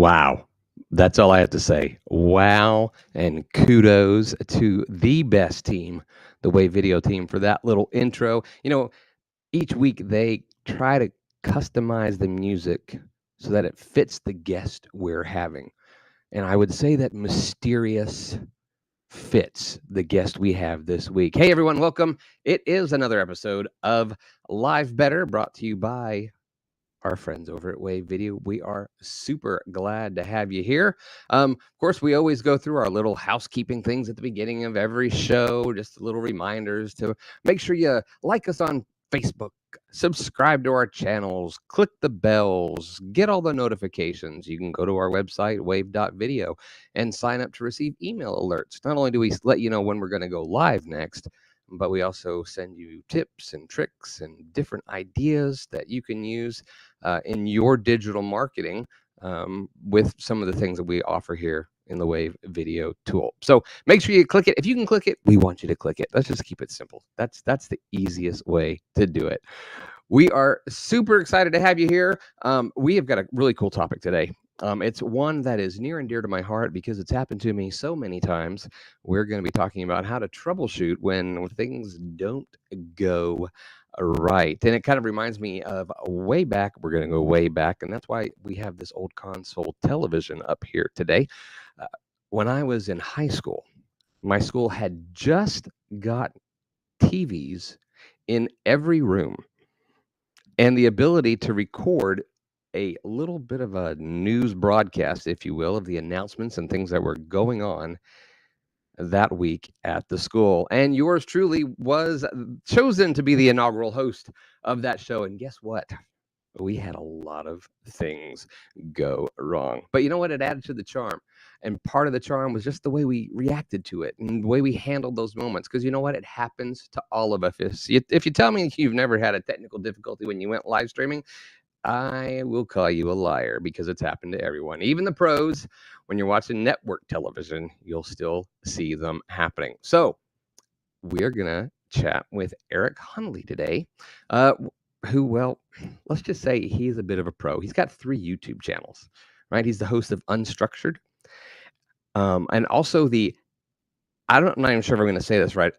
Wow. That's all I have to say. Wow. And kudos to the best team, the Wave.video team, for that little intro. Each week they try to customize the music so that it fits the guest we're having. And I would say that Mysterious fits the guest we have this week. Hey, everyone, welcome. It is another episode of Live Better, brought to you by our friends over at Wave.video. We are super glad to have you here. Of course, we always go through our little housekeeping things at the beginning of every show, just little reminders to make sure you like us on Facebook, subscribe to our channels, click the bells, get all the notifications. You can go to our website, Wave.video, and sign up to receive email alerts. Not only do we let you know when we're going to go live next, but we also send you tips and tricks and different ideas that you can use in your digital marketing with some of the things that we offer here in the Wave.video tool. So make sure you click it. If you can click it, we want you to click it. Let's just keep it simple. That's the easiest way to do it. We are super excited to have you here. We have got a really cool topic today. It's one that is near and dear to my heart because it's happened to me so many times. We're going to be talking about how to troubleshoot when things don't go right. And it kind of reminds me of way back. We're going to go way back. And that's why we have this old console television up here today. When I was in high school, my school had just got TVs in every room and the ability to record a little bit of a news broadcast, if you will, of the announcements and things that were going on that week at the school. And yours truly was chosen to be the inaugural host of that show. And guess what? We had a lot of things go wrong. But you know what? It added to the charm. And part of the charm was just the way we reacted to it and the way we handled those moments. Because you know what? It happens to all of us. If you tell me you've never had a technical difficulty when you went live streaming, I will call you a liar, because it's happened to everyone. Even the pros, when you're watching network television, you'll still see them happening. So we're going to chat with Eric Hunley today, who, well, let's just say he's a bit of a pro. He's got 3 YouTube channels, right? He's the host of Unstructured, and also I'm not even sure if I'm going to say this right,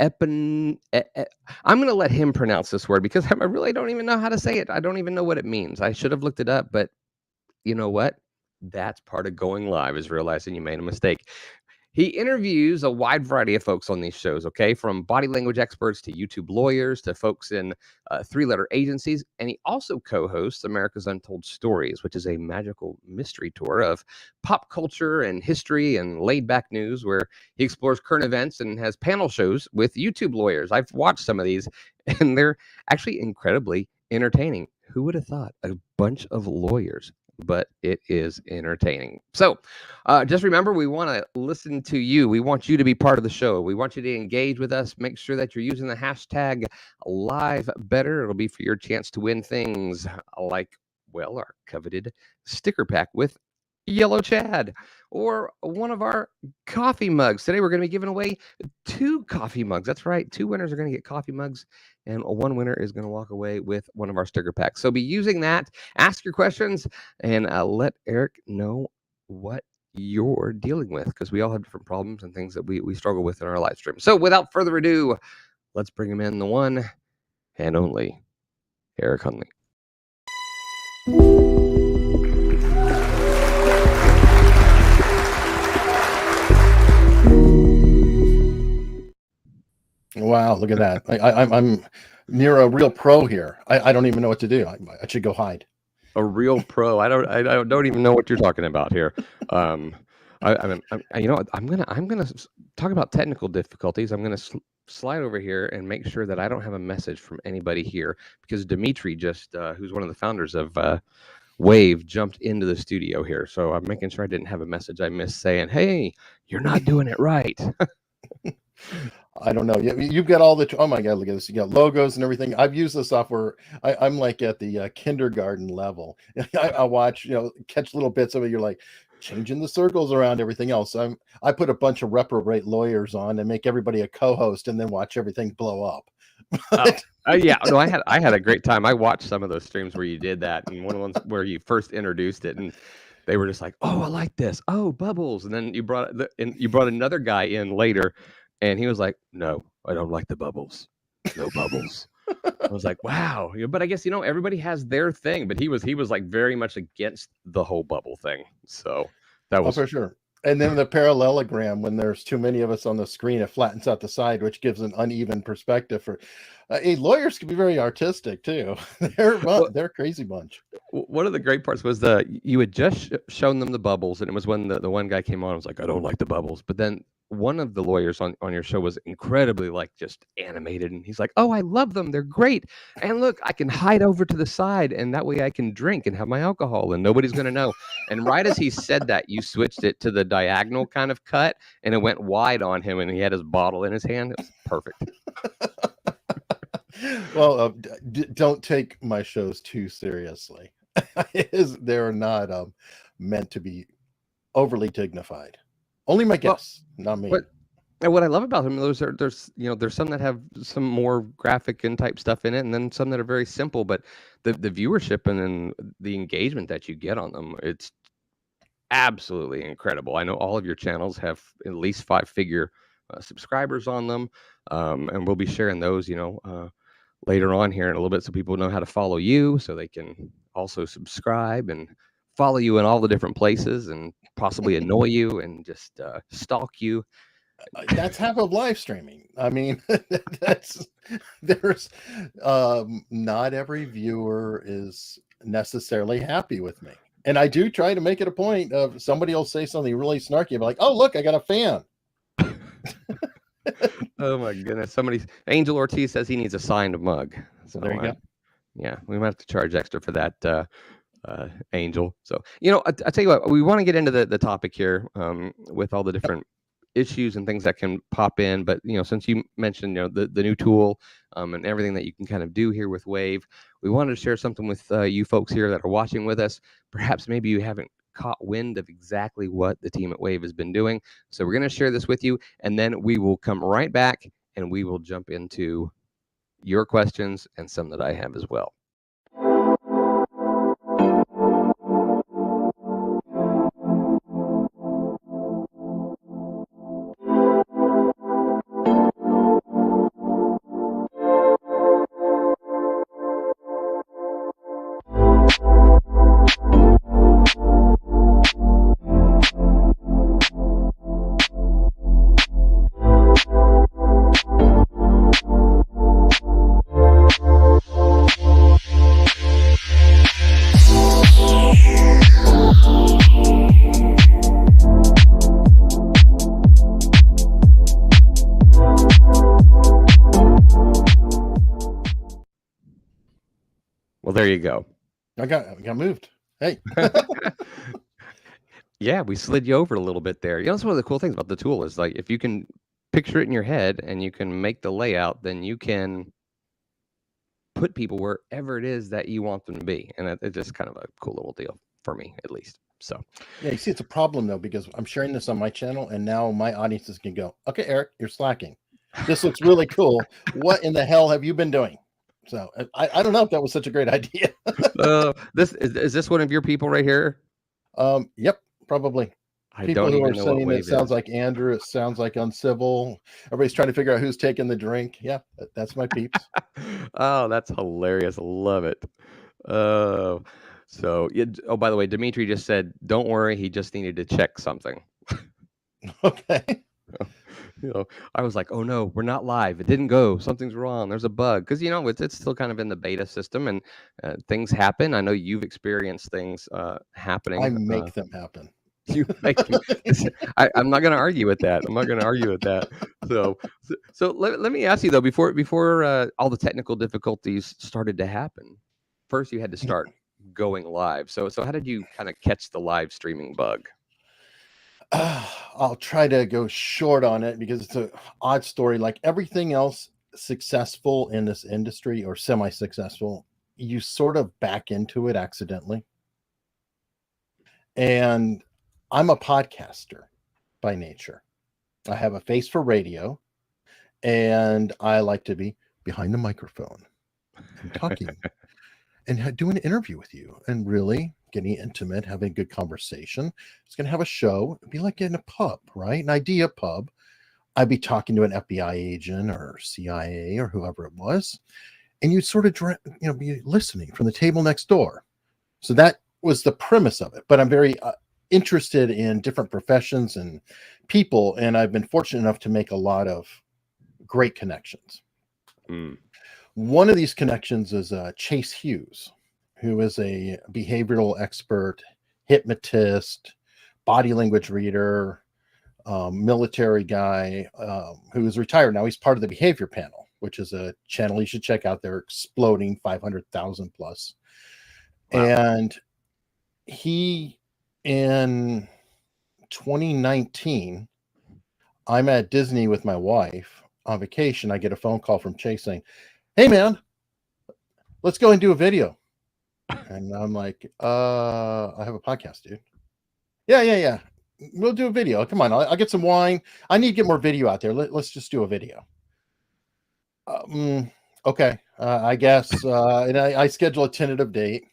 I'm going to let him pronounce this word because I really don't even know how to say it. I don't even know what it means. I should have looked it up, but you know what? That's part of going live, is realizing you made a mistake. He interviews a wide variety of folks on these shows, okay? From body language experts to YouTube lawyers to folks in 3-letter agencies. And he also co-hosts America's Untold Stories, which is a magical mystery tour of pop culture and history and laid-back news, where he explores current events and has panel shows with YouTube lawyers. I've watched some of these, and they're actually incredibly entertaining. Who would have thought? A bunch of lawyers. But it is entertaining. So just remember, we want to listen to you. We want you to be part of the show. We want you to engage with us. Make sure that you're using the hashtag LiveBetter. It'll be for your chance to win things like, well, our coveted sticker pack with Yellow Chad, or one of our coffee mugs. Today we're going to be giving away 2 coffee mugs. That's right. 2 winners are going to get coffee mugs, and 1 winner is going to walk away with one of our sticker packs. So be using that. Ask your questions, and let Eric know what you're dealing with, because we all have different problems and things that we struggle with in our live stream. So without further ado, let's bring him in, the one and only Eric Hunley. Wow, look at that. I'm near a real pro here. I don't even know what to do. I should go hide. A real pro. I don't even know what you're talking about here. I'm gonna talk about technical difficulties. I'm gonna slide over here and make sure that I don't have a message from anybody here, because Dimitri just, who's one of the founders of Wave, jumped into the studio here. So I'm making sure I didn't have a message I missed saying, hey, you're not doing it right. I don't know. You've got all the, oh my God, look at this. You got logos and everything. I've used the software. I'm like at the kindergarten level. I watch, catch little bits of it. You're like changing the circles around everything else. I put a bunch of reprobate lawyers on and make everybody a co-host, and then watch everything blow up. Yeah, no, I had a great time. I watched some of those streams where you did that, and one of the ones where you first introduced it, and they were just like, "Oh, I like this. Oh, bubbles." And then you brought another guy in later, and he was like, "No, I don't like the bubbles. No bubbles." I was like, "Wow." But I guess everybody has their thing, but he was like very much against the whole bubble thing. So that was for sure. And then the parallelogram, when there's too many of us on the screen, it flattens out the side, which gives an uneven perspective. For lawyers can be very artistic too. They're a crazy bunch. One of the great parts was you had just shown them the bubbles, and it was when the one guy came on and was like, "I don't like the bubbles," but then one of the lawyers on your show was incredibly like just animated, and he's like, "Oh, I love them. They're great. And look, I can hide over to the side, and that way I can drink and have my alcohol, and nobody's going to know." And right as he said that, you switched it to the diagonal kind of cut, and it went wide on him, and he had his bottle in his hand. It was perfect. Well, don't take my shows too seriously. They're not meant to be overly dignified. Only my guests, not me. And what I love about them, there's some that have some more graphic and type stuff in it, and then some that are very simple. But the viewership and then the engagement that you get on them, it's absolutely incredible. I know all of your channels have at least 5-figure subscribers on them, and we'll be sharing those, later on here in a little bit, so people know how to follow you, so they can also subscribe and follow you in all the different places, and possibly annoy you and just stalk you. That's half of live streaming. I mean, there's not every viewer is necessarily happy with me, and I do try to make it a point of somebody will say something really snarky, I'm like, "Oh, look, I got a fan." Oh my goodness! Angel Ortiz says he needs a signed mug. So there you go. Yeah, we might have to charge extra for that, Angel. So I tell you what, we want to get into the topic here with all the different issues and things that can pop in. But since you mentioned the new tool and everything that you can kind of do here with Wave, we wanted to share something with you folks here that are watching with us. Perhaps maybe you haven't caught wind of exactly what the team at Wave has been doing. So we're going to share this with you, and then we will come right back and we will jump into your questions and some that I have as well. Well, there you go. I got moved. Hey. Yeah, we slid you over a little bit there. That's one of the cool things about the tool is like if you can picture it in your head and you can make the layout, then you can put people wherever it is that you want them to be. And it's just kind of a cool little deal for me, at least. So yeah, you see, it's a problem though, because I'm sharing this on my channel and now my audiences can go, "Okay, Eric, you're slacking. This looks really cool. What in the hell have you been doing?" So I don't know if that was such a great idea. Is this one of your people right here? Yep, probably. People who are saying it sounds like Andrew, it sounds like uncivil. Everybody's trying to figure out who's taking the drink. Yeah, that's my peeps. Oh, that's hilarious. I love it. So oh, by the way, Dimitri just said, "Don't worry, he just needed to check something." Okay. I was like, "Oh no, we're not live. It didn't go. Something's wrong. There's a bug." Because it's still kind of in the beta system, and things happen. I know you've experienced things happening. I make them happen. You make them. I'm not going to argue with that. So let me ask you though, before all the technical difficulties started to happen, first you had to start going live. So how did you kind of catch the live streaming bug? I'll try to go short on it because it's an odd story. Like everything else successful in this industry or semi-successful, you sort of back into it accidentally. And I'm a podcaster by nature. I have a face for radio, and I like to be behind the microphone and talking and do an interview with you. And really, getting intimate, having a good conversation. It's going to have a show. It'd be like in a pub, right? An idea pub. I'd be talking to an FBI agent or CIA or whoever it was, and you'd sort of, be listening from the table next door. So that was the premise of it. But I'm very interested in different professions and people, and I've been fortunate enough to make a lot of great connections. One of these connections is Chase Hughes, who is a behavioral expert, hypnotist, body language reader, military guy who is retired now. He's part of the Behavior Panel, which is a channel you should check out. They're exploding, 500,000 plus. Wow. And he, in 2019, I'm at Disney with my wife on vacation. I get a phone call from Chase saying, "Hey man, let's go and do a video." And I'm like, I have a podcast, dude. Yeah. We'll do a video. Come on, I'll get some wine. I need to get more video out there. Let's just do a video. Okay, I guess. And I schedule a tentative date.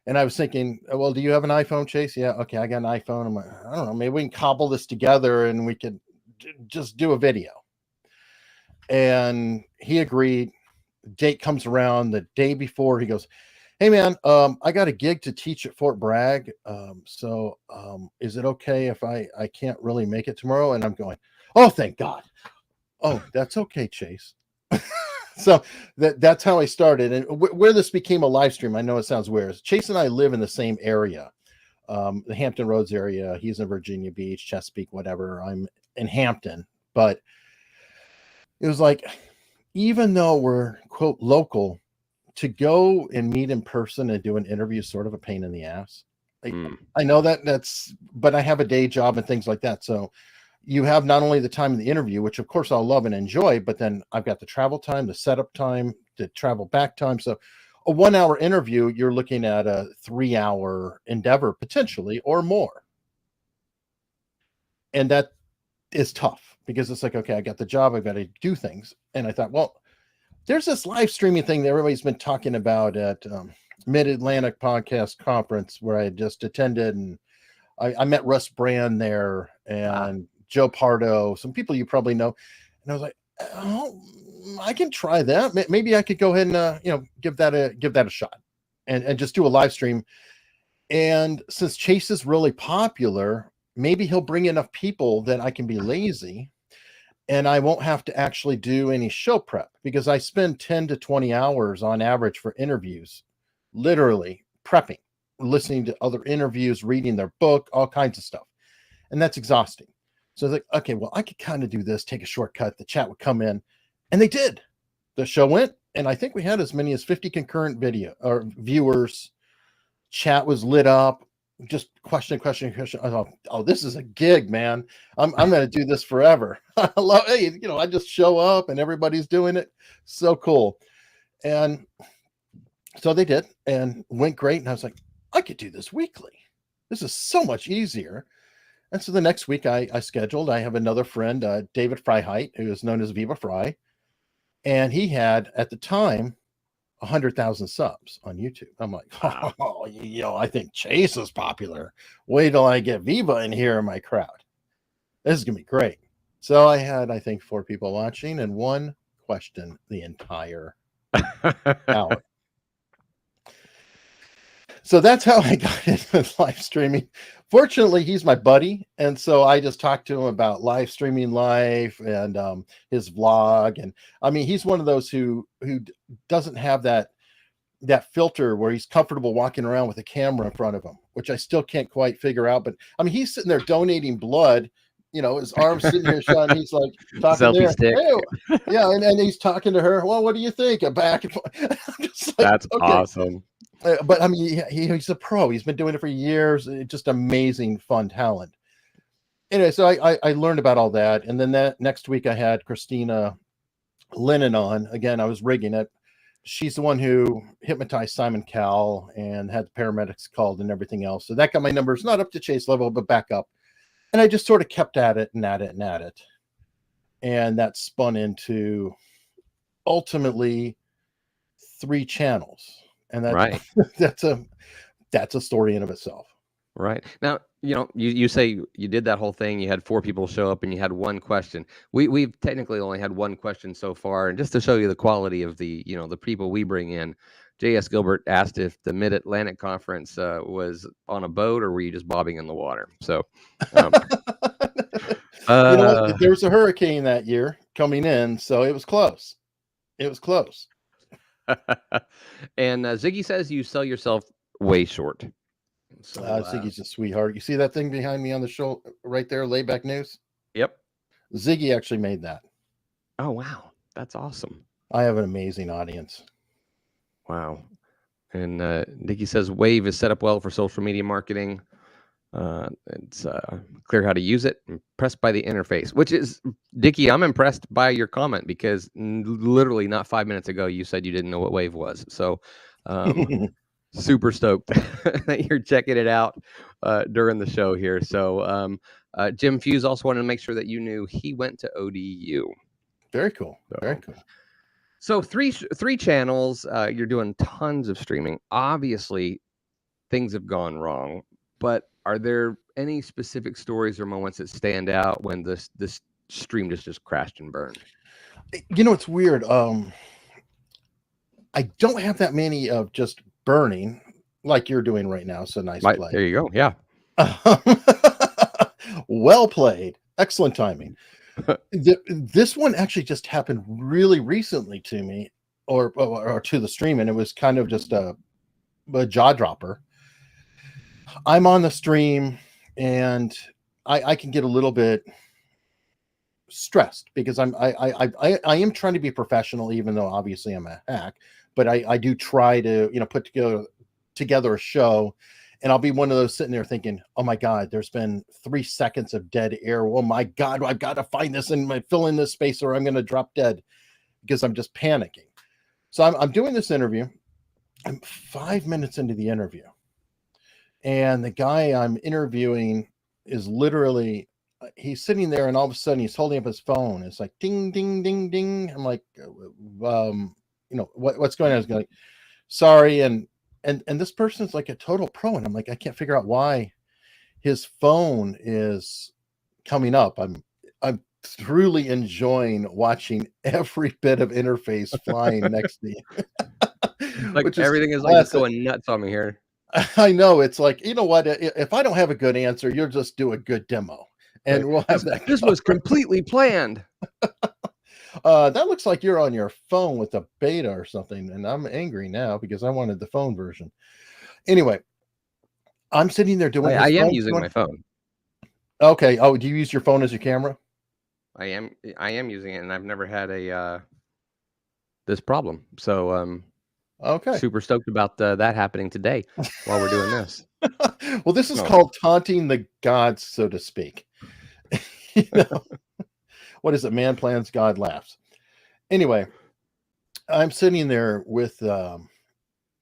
And I was thinking, well, do you have an iPhone, Chase? Yeah. Okay, I got an iPhone. I'm like, I don't know. Maybe we can cobble this together and we could just do a video. And he agreed. Date comes around the day before. He goes, "Hey man, I got a gig to teach at Fort Bragg. So is it okay if I can't really make it tomorrow?" And I'm going, "Oh, thank God." "Oh, that's okay, Chase." So that's how I started. And where this became a live stream, I know it sounds weird. Chase and I live in the same area, the Hampton Roads area. He's in Virginia Beach, Chesapeake, whatever. I'm in Hampton. But it was like, even though we're, quote, local, to go and meet in person and do an interview is sort of a pain in the ass. I know but I have a day job and things like that. So you have not only the time of the interview, which of course I'll love and enjoy, but then I've got the travel time, the setup time, the travel back time. So a 1 hour interview, you're looking at a 3 hour endeavor potentially or more. And that is tough because it's like, okay, I got the job, I've got to do things. And I thought, well, there's this live streaming thing that everybody's been talking about at Mid-Atlantic Podcast Conference where I just attended, and I met Russ Brand there and Joe Pardo, some people you probably know. And I was like, oh, I can try that. Maybe I could go ahead and give that a shot and just do a live stream. And since Chase is really popular, maybe he'll bring enough people that I can be lazy and I won't have to actually do any show prep, because I spend 10 to 20 hours on average for interviews, literally prepping, listening to other interviews, reading their book, all kinds of stuff. And that's exhausting. So I was like, okay, well, I could kind of do this, take a shortcut. The chat would come in, and they did. The show went, and I think we had as many as 50 concurrent video or viewers. Chat was lit up. Just question. I thought, oh, this is a gig, man. I'm going to do this forever. I love, hey, I just show up and everybody's doing it. So cool. And so they did, and went great. And I was like, I could do this weekly. This is so much easier. And so the next week I scheduled, I have another friend, David Freiheit, who is known as Viva Fry. And he had, at the time, 100,000 subs on YouTube. I'm like, oh, I think Chase is popular. Wait till I get Viva in here in my crowd. This is going to be great. So I had, I think, 4 people watching and 1 question the entire hour. So that's how I got into live streaming. Fortunately, he's my buddy. And so I just talked to him about live streaming life and his vlog. And I mean, he's one of those who doesn't have that filter where he's comfortable walking around with a camera in front of him, which I still can't quite figure out. But I mean, he's sitting there donating blood, his arms sitting here shot. He's like talking Selfie there. stick. Hey, yeah. And he's talking to her. Well, what do you think? Back and forth. Like, that's okay. awesome. But I mean, he's a pro. He's been doing it for years. Just amazing, fun talent. Anyway, so I learned about all that. And then that next week I had Christina Lennon on. Again, I was rigging it. She's the one who hypnotized Simon Cowell and had the paramedics called and everything else. So that got my numbers not up to Chase level, but back up. And I just sort of kept at it and at it and at it. And that spun into ultimately 3 channels. And that's, right. that's a that's a story in of itself. Right. Now, you say you did that whole thing, you had 4 people show up and you had 1 question. We've technically only had 1 question so far, and just to show you the quality of the people we bring in, J.S. Gilbert asked if the Mid-Atlantic Conference was on a boat or were you just bobbing in the water? So, You know what? There was a hurricane that year coming in, so it was close. It was close. And Ziggy says you sell yourself way short. So, Ziggy's a sweetheart. You see that thing behind me on the show right there, Layback News? Yep. Ziggy actually made that. Oh, wow. That's awesome. I have an amazing audience. Wow. And Nikki says Wave is set up well for social media marketing. It's clear how to use it. Impressed by the interface, which is, Dickie, I'm impressed by your comment because literally not 5 minutes ago you said you didn't know what Wave was. So super stoked that you're checking it out during the show here. So Jim Fuse also wanted to make sure that you knew he went to ODU. Very cool. Very cool. So three channels. You're doing tons of streaming. Obviously, things have gone wrong, but are there any specific stories or moments that stand out when this stream just crashed and burned? It's weird. I don't have that many of just burning like you're doing right now. So nice play. There you go. Yeah. Well played. Excellent timing. This one actually just happened really recently to me or to the stream, and it was kind of just a jaw dropper. I'm on the stream and I can get a little bit stressed because I am trying to be professional, even though obviously I'm a hack, but I do try to, put together a show, and I'll be one of those sitting there thinking, oh my God, there's been 3 seconds of dead air. Oh my God, I've got to find this and fill in this space or I'm going to drop dead because I'm just panicking. So I'm doing this interview. I'm 5 minutes into the interview. And the guy I'm interviewing is literally, he's sitting there and all of a sudden he's holding up his phone. It's like, ding, ding, ding, ding. I'm like, what's going on? I was like, sorry. And this person's like a total pro. And I'm like, I can't figure out why his phone is coming up. I'm truly enjoying watching every bit of interface flying next to you. Like everything is like going nuts on me here. I know. It's like, you know what? If I don't have a good answer, you'll just do a good demo. And we'll have that. This was completely planned. That looks like you're on your phone with a beta or something. And I'm angry now because I wanted the phone version. Anyway, I'm sitting there doing I am using my phone. Okay. Oh, do you use your phone as your camera? I am using it, and I've never had this problem. So okay. Super stoked about that happening today while we're doing this. Well, this is called taunting the gods, so to speak. What is it? Man plans, God laughs. Anyway, I'm sitting there with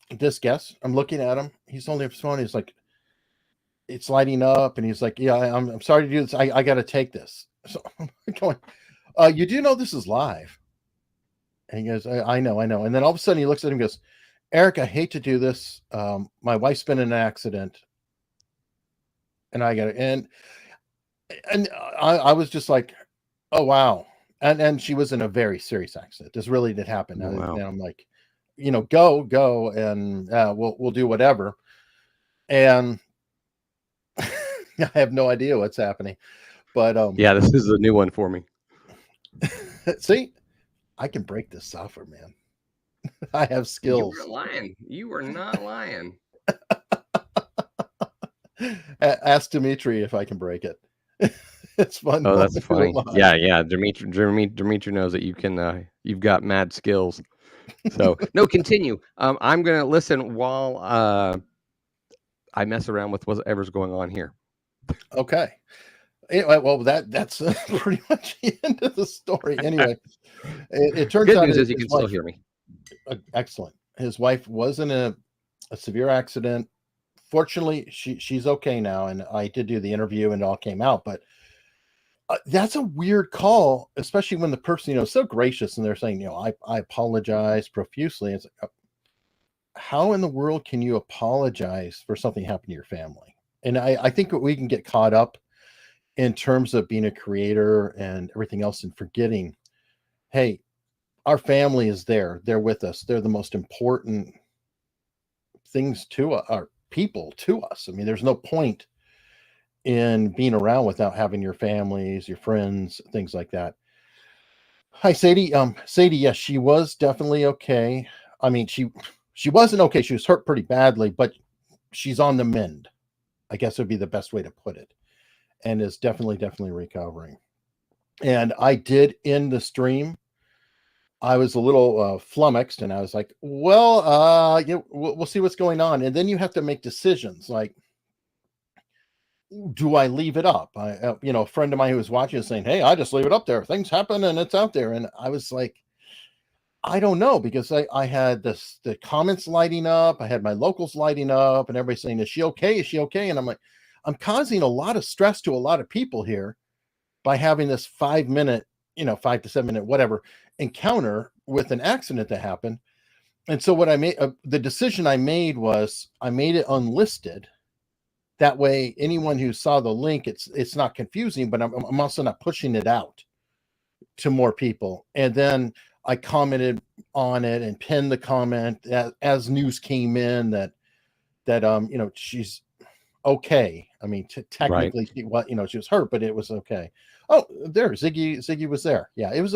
this guest. I'm looking at him. He's holding up his phone. He's like, it's lighting up, and he's like, yeah, I'm sorry to do this. I got to take this. So I'm going, you do know this is live? And he goes, I know. And then all of a sudden he looks at him and goes, Eric, I hate to do this. My wife's been in an accident. And I got it. And I was just like, oh, wow. And she was in a very serious accident. This really did happen. Oh, wow. And I'm like, go. And we'll do whatever. And I have no idea what's happening. But yeah, this is a new one for me. See, I can break this software, man. I have skills. You were lying. You were not lying. Ask Dimitri if I can break it. It's fun. Oh, that's funny. Yeah. Dimitri knows that you can. You've got mad skills. So no, continue. I'm gonna listen while I mess around with whatever's going on here. Okay. Anyway, well, that's pretty much the end of the story. Anyway, it turns out good news is you can still hear me. Excellent. His wife was in a severe accident. Fortunately, she's okay now, and I did do the interview, and it all came out. But that's a weird call, especially when the person is so gracious, and they're saying, I apologize profusely. It's like, how in the world can you apologize for something happened to your family? And I think we can get caught up in terms of being a creator and everything else and forgetting, hey, our family is there. They're with us. They're the most important things to our people to us. I mean, there's no point in being around without having your families, your friends, things like that. Hi, Sadie. Sadie, yes, she was definitely okay. I mean, she wasn't okay. She was hurt pretty badly, but she's on the mend. I guess would be the best way to put it, and is definitely recovering. And I did end the stream. I was a little flummoxed, and I was like, "Well, yeah, we'll see what's going on." And then you have to make decisions, like, do I leave it up? A friend of mine who was watching is saying, "Hey, I just leave it up there. Things happen, and it's out there." And I was like, I don't know, because I had the comments lighting up, I had my locals lighting up, and everybody saying, "Is she okay? Is she okay?" And I'm like, I'm causing a lot of stress to a lot of people here by having this 5 minute, 5 to 7 minute, whatever, encounter with an accident that happened. And so what I made, the decision I made was I made it unlisted. That way, anyone who saw the link, it's not confusing, but I'm also not pushing it out to more people. And then I commented on it and pinned the comment as news came in that she's okay. I mean, technically she was hurt, but it was okay. Oh, there, Ziggy was there. Yeah, it was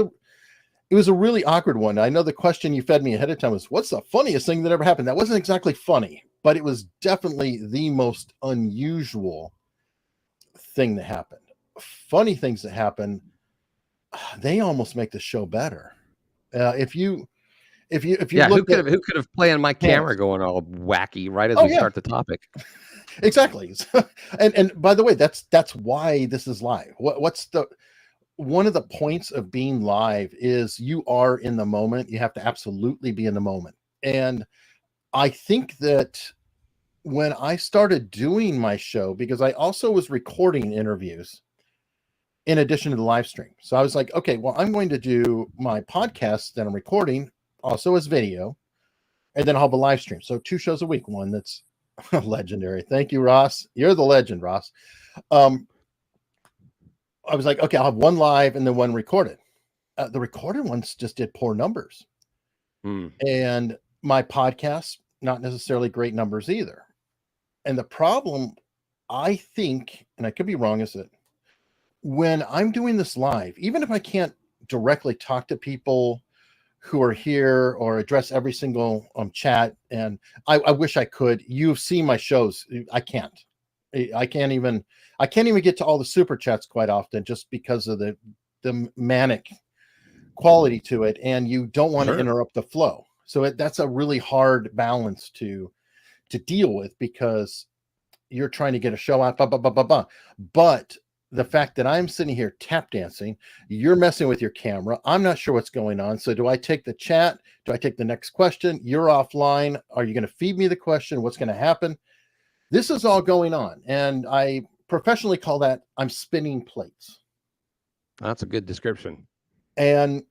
a really awkward one. I know the question you fed me ahead of time was, what's the funniest thing that ever happened? That wasn't exactly funny, but it was definitely the most unusual thing that happened. Funny things that happen, they almost make the show better. If you Yeah, who could have planned my camera going all wacky right as we start the topic? Exactly. and by the way, that's why this is live. What's one of the points of being live is you are in the moment. You have to absolutely be in the moment. And I think that when I started doing my show, because I also was recording interviews in addition to the live stream. So I was like, okay, well, I'm going to do my podcast that I'm recording also as video, and then I'll have a live stream. So 2 shows a week, one that's legendary. Thank you, Ross. You're the legend, Ross. I was like, okay, I'll have one live and then one recorded. The recorded ones just did poor numbers. And my podcast, not necessarily great numbers either. And the problem, I think, and I could be wrong, is that when I'm doing this live, even if I can't directly talk to people who are here or address every single chat, and I wish I could. You've seen my shows. I can't even get to all the super chats quite often, just because of the manic quality to it, and you don't want to interrupt the flow. So that's a really hard balance to deal with, because you're trying to get a show out, but the fact that I'm sitting here tap dancing, you're messing with your camera, I'm not sure what's going on. So do I take the chat? Do I take the next question? You're offline. Are you going to feed me the question? What's going to happen? This is all going on. And I professionally call that I'm spinning plates. That's a good description. And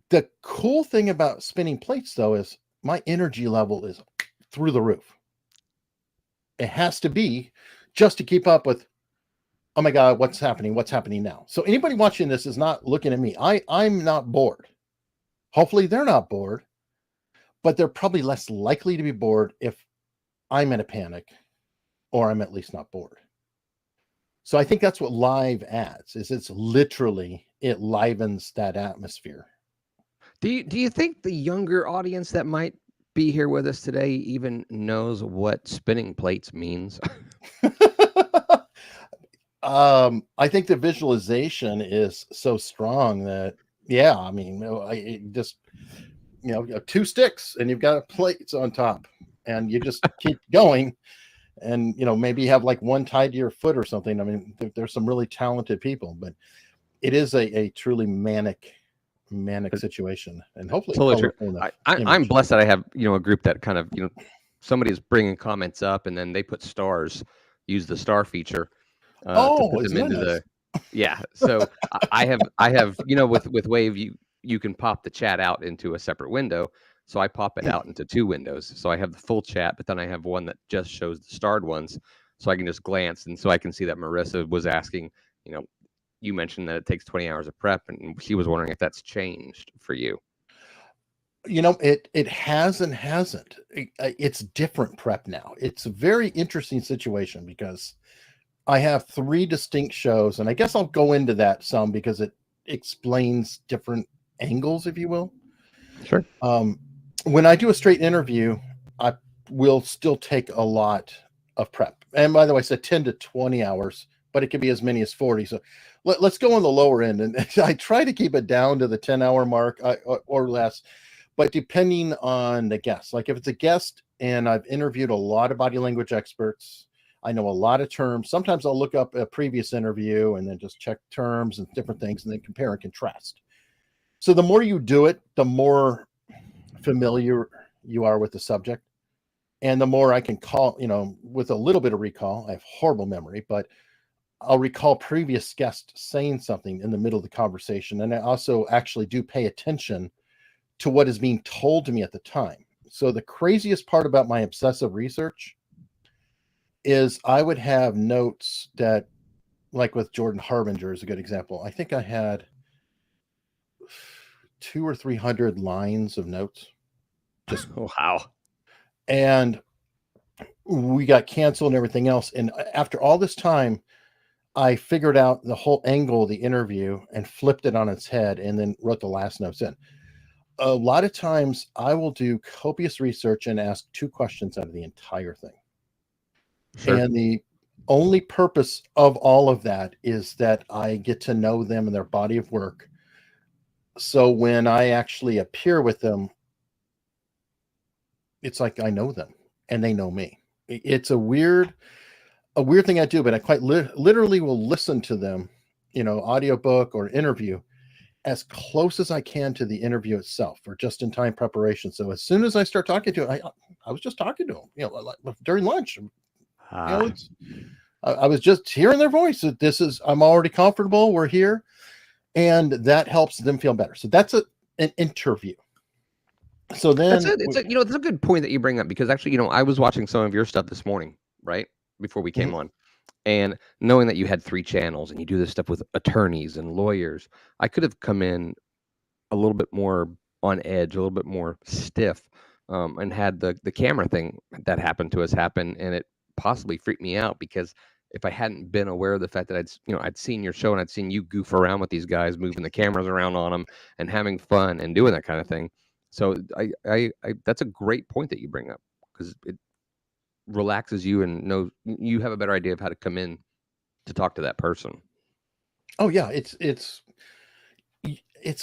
the cool thing about spinning plates, though, is my energy level is through the roof. It has to be, just to keep up with, oh my God, what's happening? What's happening now? So anybody watching this is not looking at me. I'm not bored. Hopefully they're not bored, but they're probably less likely to be bored if I'm in a panic, or I'm at least not bored. So I think that's what live adds, is it livens that atmosphere. Do you think the younger audience that might be here with us today even knows what spinning plates means? I think the visualization is so strong that, yeah, I mean, it just, 2 sticks and you've got plates on top, and you just keep going, and maybe have like one tied to your foot or something. I mean, there's some really talented people, but it is a truly manic situation, and hopefully totally true. I'm blessed that I have a group that kind of somebody's bringing comments up, and then they put stars, use the star feature to put them into the So I have with Wave, you can pop the chat out into a separate window, So I pop it out into 2 windows. So I have the full chat, but then I have one that just shows the starred ones. So I can just glance, and so I can see that Marissa was asking, you know, you mentioned that it takes 20 hours of prep, and she was wondering if that's changed for you. It has and hasn't. It's different prep now. It's a very interesting situation because I have 3 distinct shows, and I guess I'll go into that some because it explains different angles, if you will. Sure. When I do a straight interview, I will still take a lot of prep. And by the way, I said 10 to 20 hours, but it can be as many as 40. So let's go on the lower end. And I try to keep it down to the 10-hour mark or less, but depending on the guest. Like if it's a guest and I've interviewed a lot of body language experts, I know a lot of terms. Sometimes I'll look up a previous interview and then just check terms and different things and then compare and contrast. So the more you do it, the more familiar you are with the subject. And the more I can call, with a little bit of recall. I have horrible memory, but I'll recall previous guests saying something in the middle of the conversation. And I also actually do pay attention to what is being told to me at the time. So the craziest part about my obsessive research is I would have notes that, like with Jordan Harbinger is a good example. I think I had 200 or 300 lines of notes. Just wow. And we got canceled and everything else. And after all this time, I figured out the whole angle of the interview and flipped it on its head and then wrote the last notes in. A lot of times I will do copious research and ask 2 questions out of the entire thing. Sure. And the only purpose of all of that is that I get to know them and their body of work. So when I actually appear with them, it's like I know them and they know me. It's a weird thing I do, but I quite literally will listen to them, audiobook or interview as close as I can to the interview itself or just in time preparation. So as soon as I start talking to him, I was just talking to him, like during lunch. I was just hearing their voice. I'm already comfortable. We're here. And that helps them feel better. So that's an interview. So then it's a good point that you bring up, because actually, I was watching some of your stuff this morning, right before we came on, and knowing that you had 3 channels and you do this stuff with attorneys and lawyers, I could have come in a little bit more on edge, a little bit more stiff, and had the camera thing that happened to us happen, and it possibly freaked me out, because if I hadn't been aware of the fact that I'd seen your show and I'd seen you goof around with these guys, moving the cameras around on them and having fun and doing that kind of thing. So I that's a great point that you bring up, because it relaxes you and you have a better idea of how to come in to talk to that person. Oh yeah, it's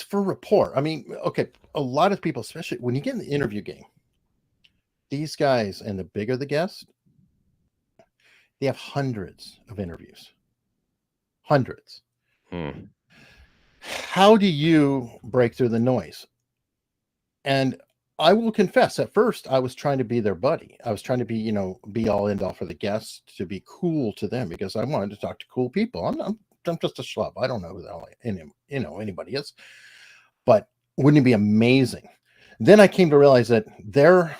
for rapport. I mean, okay, a lot of people, especially when you get in the interview game, these guys, and the bigger the guest, they have hundreds of interviews. Hundreds. How do you break through the noise? And I will confess, at first, I was trying to be their buddy. I was trying to be, be all end all for the guests, to be cool to them, because I wanted to talk to cool people. I'm just a schlub. I don't know who the hell anybody is. But wouldn't it be amazing? Then I came to realize that they're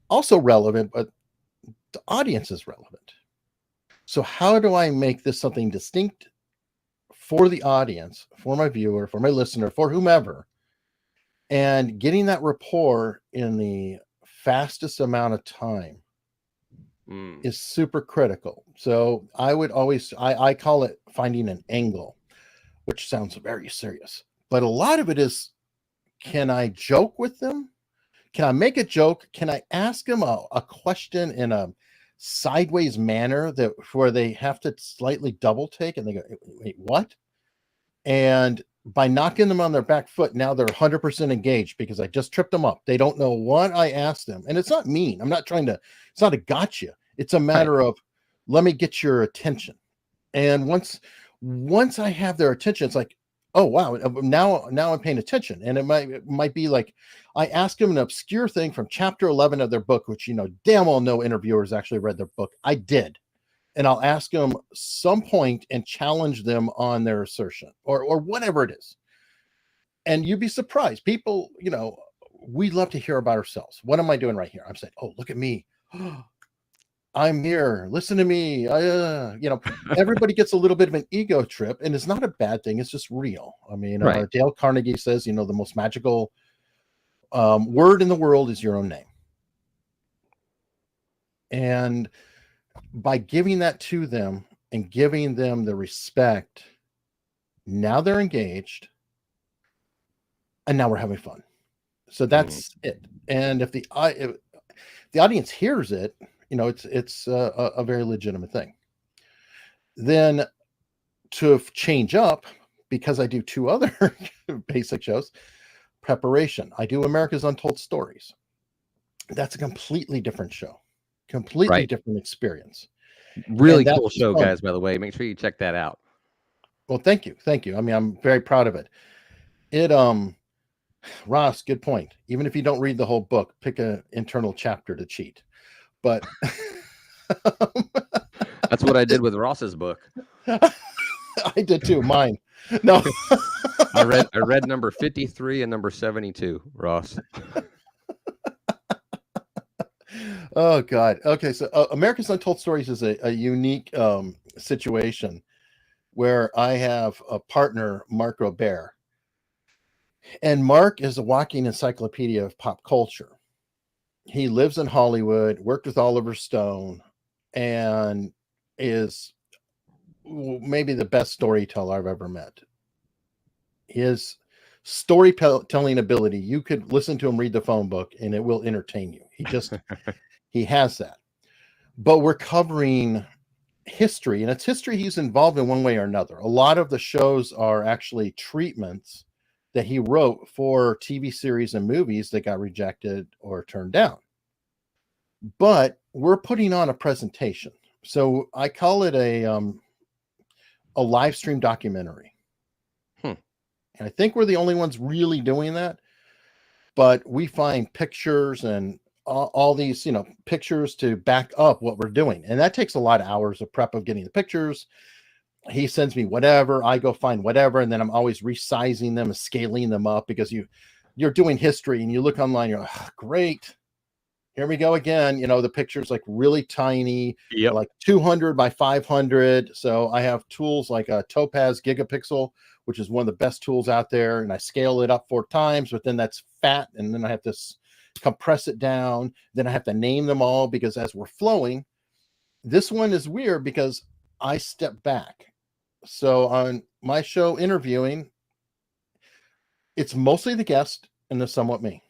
also relevant, but the audience is relevant. So how do I make this something distinct for the audience, for my viewer, for my listener, for whomever? And getting that rapport in the fastest amount of time is super critical. So I would always, I call it finding an angle, which sounds very serious. But a lot of it is, can I joke with them? Can I make a joke? Can I ask them a question in a sideways manner where they have to slightly double take and they go, wait, what? And by knocking them on their back foot, now they're 100% engaged, because I just tripped them up. They don't know what I asked them. And it's not mean. I'm not trying to, it's not a gotcha. It's a matter of, let me get your attention. And once I have their attention, it's like, oh, wow, now I'm paying attention. And it might be like, I ask them an obscure thing from chapter 11 of their book, which, damn well no interviewers actually read their book. I did. And I'll ask them some point and challenge them on their assertion or whatever it is. And you'd be surprised. People, we love to hear about ourselves. What am I doing right here? I'm saying, oh, look at me. I'm here. Listen to me. Everybody gets a little bit of an ego trip, and it's not a bad thing. It's just real. I mean, Right. Dale Carnegie says, the most magical word in the world is your own name. And by giving that to them and giving them the respect, now they're engaged, and now we're having fun. So that's it. And if the audience hears it, it's a very legitimate thing. Then to change up, because I do 2 other basic shows, preparation. I do America's Untold Stories. That's a completely different show, completely different experience. Really cool show, guys, by the way. Make sure you check that out. Well, thank you. I mean, I'm very proud of it. Ross, good point. Even if you don't read the whole book, pick an internal chapter to cheat. But that's what I did with Ross's book. I did too. Mine. No. I read number 53 and number 72, Ross. Oh God. Okay, so America's Untold Stories is a unique situation where I have a partner, Mark Robert. And Mark is a walking encyclopedia of pop culture. He lives in Hollywood, worked with Oliver Stone, and is maybe the best storyteller I've ever met. His storytelling ability, you could listen to him read the phone book and it will entertain you. He has that. But we're covering history, and it's history he's involved in one way or another. A lot of the shows are actually treatments that he wrote for TV series and movies that got rejected or turned down. But we're putting on a presentation. So I call it a live stream documentary. And I think we're the only ones really doing that. But we find pictures and all these, pictures to back up what we're doing. And that takes a lot of hours of prep of getting the pictures. He sends me whatever, I go find whatever, and then I'm always resizing them and scaling them up, because you're doing history and you look online, you're like, oh, great, here we go again. The picture's like really tiny, like 200 by 500. So I have tools like a Topaz Gigapixel, which is one of the best tools out there, and I scale it up 4 times, but then that's fat, and then I have to compress it down. Then I have to name them all, because as we're flowing, this one is weird because I step back. So on my show interviewing, it's mostly the guest and there's somewhat me.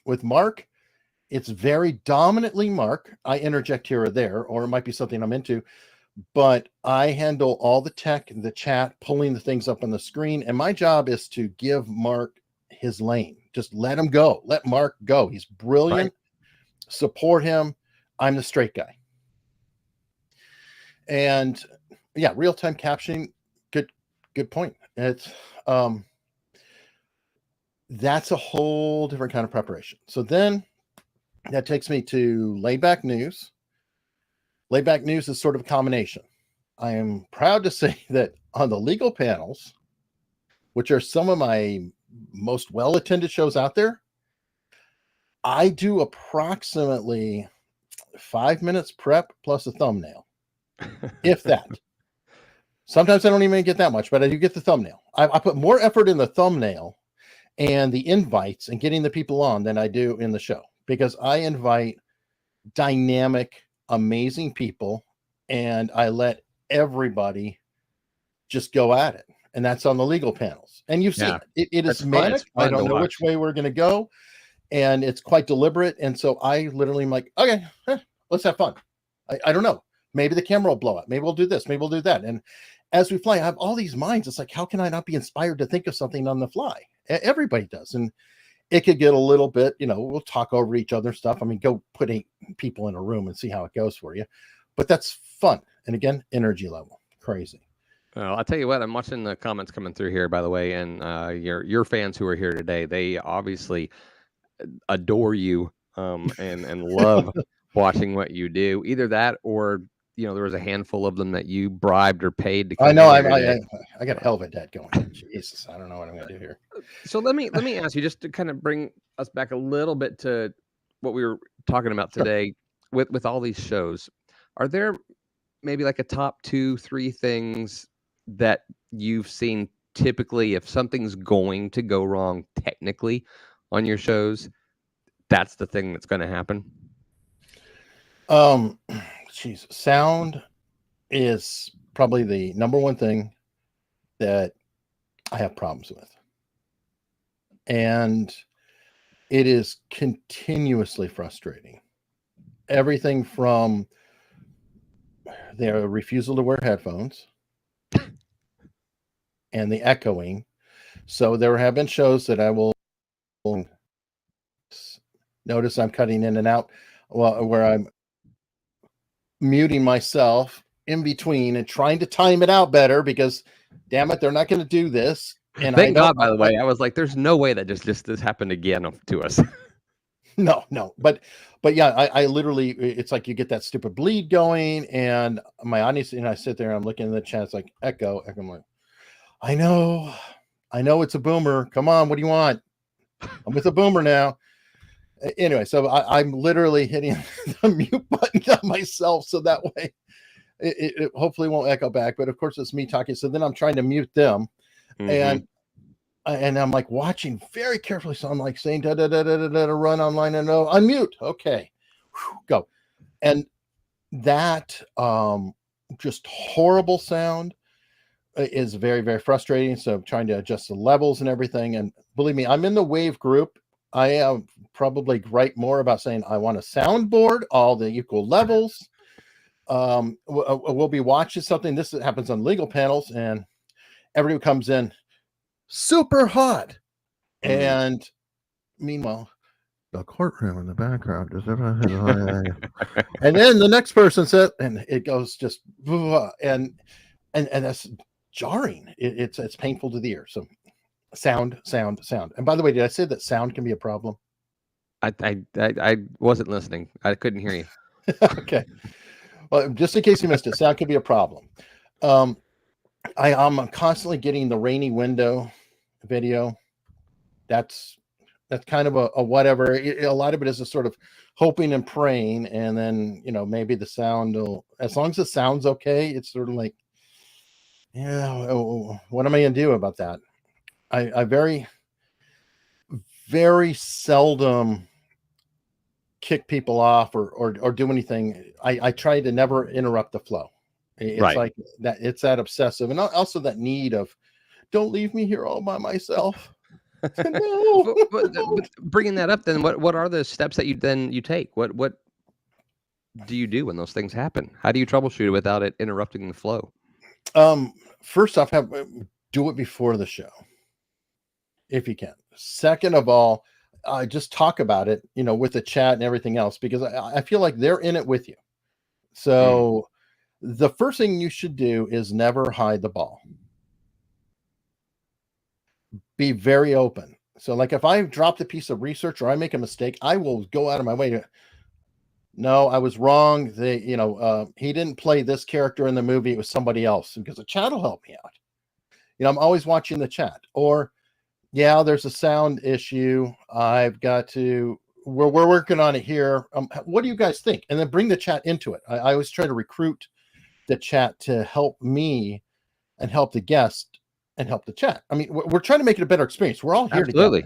With Mark, it's very dominantly Mark. I interject here or there, or it might be something I'm into, but I handle all the tech, the chat, pulling the things up on the screen. And my job is to give Mark his lane. Just let him go. Let Mark go. He's brilliant. Support him. I'm the straight guy. And yeah, real-time captioning. Good point. It's that's a whole different kind of preparation. So then that takes me to Laid Back News. Laid Back News is sort of a combination. I am proud to say that on the legal panels, which are some of my most well-attended shows out there, I do approximately 5 minutes prep plus a thumbnail, if that. Sometimes I don't even get that much, but I do get the thumbnail. I put more effort in the thumbnail and the invites and getting the people on than I do in the show, because I invite dynamic, amazing people, and I let everybody just go at it. And that's on the legal panels. And you've seen it is manic. I don't know which way we're going to go. And it's quite deliberate. And so I literally am like, okay, let's have fun. I don't know. Maybe the camera will blow up. Maybe we'll do this. Maybe we'll do that. And as we fly, I have all these minds. It's like, how can I not be inspired to think of something on the fly? Everybody does. And it could get a little bit, we'll talk over each other's stuff. I mean, go put 8 people in a room and see how it goes for you. But that's fun. And again, energy level. Crazy. Well, I'll tell you what, I'm watching the comments coming through here, by the way, and your fans who are here today, they obviously adore you and love watching what you do. Either that or, there was a handful of them that you bribed or paid to come I know. in here I got a hell of a debt going. Jesus, I don't know what I'm going to do here. So let me ask you, just to kind of bring us back a little bit to what we were talking about today with all these shows. Are there maybe like a top 2, 3 things that you've seen typically if something's going to go wrong technically on your shows, that's the thing that's going to happen? Geez, sound is probably the number one thing that I have problems with. And it is continuously frustrating. Everything from their refusal to wear headphones and the echoing. So there have been shows that I will notice I'm cutting in and out, where I'm muting myself in between and trying to time it out better, because damn it, they're not going to do this. And Thank God, by the way, I was like, there's no way that just this happened again to us. No, but yeah, I literally, it's like you get that stupid bleed going, and my audience, and I sit there and I'm looking in the chat, it's like echo. I'm like, I know it's a boomer. Come on, what do you want? I'm with a boomer now. Anyway, so I'm literally hitting the mute button on myself, so that way it hopefully won't echo back. But of course, it's me talking, so then I'm trying to mute them, and I'm like watching very carefully. So I'm like saying da da da da da da, run online and unmute. Okay, go. And that just horrible sound is very, very frustrating. So I'm trying to adjust the levels and everything. And believe me, I'm in the Wave group. I probably write more about saying I want a soundboard, all the equal levels. We'll be watching something. This happens on legal panels, and everybody comes in super hot. And meanwhile, the courtroom in the background is and then the next person said, and it goes just and that's jarring. It's painful to the ear. So sound. And by the way, did I say that sound can be a problem? I wasn't listening. I couldn't hear you. Okay. Well, just in case you missed it, sound could be a problem. I'm constantly getting the rainy window video. That's kind of a whatever. A lot of it is a sort of hoping and praying, and then maybe the sound will, as long as the sound's okay, it's sort of like, yeah, what am I gonna do about that? I very, very seldom kick people off or do anything. I try to never interrupt the flow. It's like that. It's that obsessive, and also that need of, don't leave me here all by myself. No. but bringing that up, then what are the steps that you take? What do you do when those things happen? How do you troubleshoot it without it interrupting the flow? First off, do it before the show if you can. Second of all, just talk about it, with the chat and everything else, because I feel like they're in it with you. So the first thing you should do is never hide the ball. Be very open. So like if I dropped a piece of research or I make a mistake, I will go out of my way to, no, I was wrong. He didn't play this character in the movie. It was somebody else, because the chat will help me out. I'm always watching the chat. Or, yeah, there's a sound issue. We're working on it here. What do you guys think? And then bring the chat into it. I always try to recruit the chat to help me and help the guest and help the chat. I mean, we're trying to make it a better experience. We're all here together.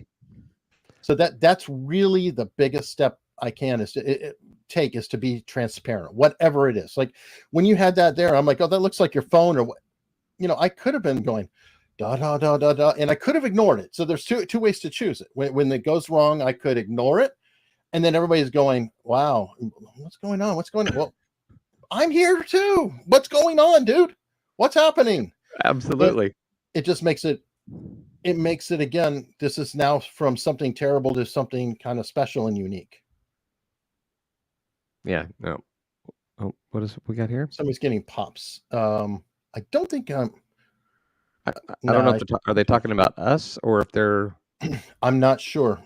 So that's really the biggest step I can is to be transparent, whatever it is. Like when you had that there, I'm like, oh, that looks like your phone, or what? I could have been going da da da da da, and I could have ignored it. So there's two ways to choose it. When it goes wrong, I could ignore it, and then everybody's going, wow, what's going on? Well, I'm here too. What's going on, dude? What's happening? Absolutely. It just makes it again, this is now from something terrible to something kind of special and unique. Yeah. No. Oh, what is we got here? Somebody's getting pops. I don't think I don't know if are they talking about us or if they're. I'm not sure.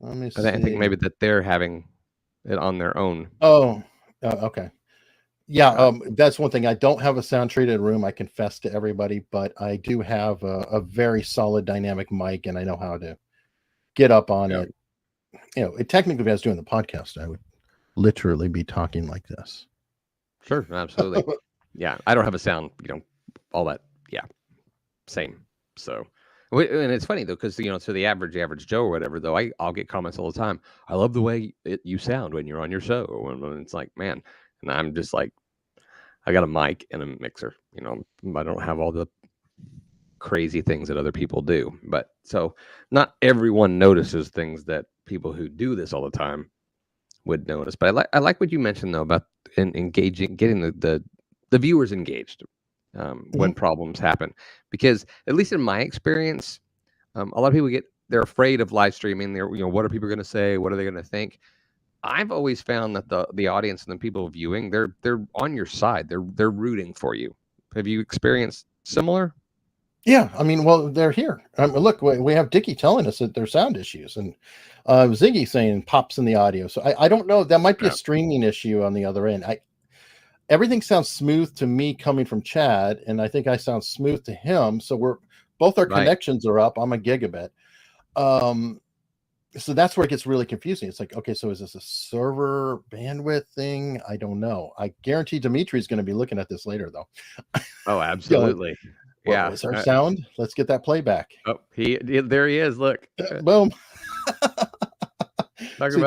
Let me see. I think maybe that they're having it on their own. Oh, okay. Yeah, that's one thing. I don't have a sound treated room, I confess to everybody, but I do have a very solid dynamic mic, and I know how to get up on Yeah. it. You know, it technically, if I was doing the podcast, I would literally be talking like this. Sure, absolutely. Yeah, I don't have a sound, all that. Yeah, same. So, and it's funny though, because so the average Joe or whatever, though, I'll get comments all the time. I love the way you sound when you're on your show, and it's like, man, and I'm just like, I got a mic and a mixer. I don't have all the crazy things that other people do, but so not everyone notices things that people who do this all the time would notice. But I like what you mentioned though about engaging, getting the viewers engaged when problems happen, because at least in my experience, a lot of people they're afraid of live streaming. They're what are people going to say? What are they going to think? I've always found that the audience and the people viewing, they're on your side. They're rooting for you. Have you experienced similar? Yeah, I mean, well, they're here. Look, we have Dickie telling us that there's sound issues, and Ziggy saying pops in the audio. So I don't know. That might be a streaming issue on the other end. Everything sounds smooth to me coming from Chad, and I think I sound smooth to him. So both our connections are up. I'm a gigabit. So that's where it gets really confusing. It's like, okay, so is this a server bandwidth thing? I don't know. I guarantee Dimitri's going to be looking at this later, though. Oh, absolutely. Yeah, what's our sound? Let's get that playback. Oh, there he is. Look, boom. See,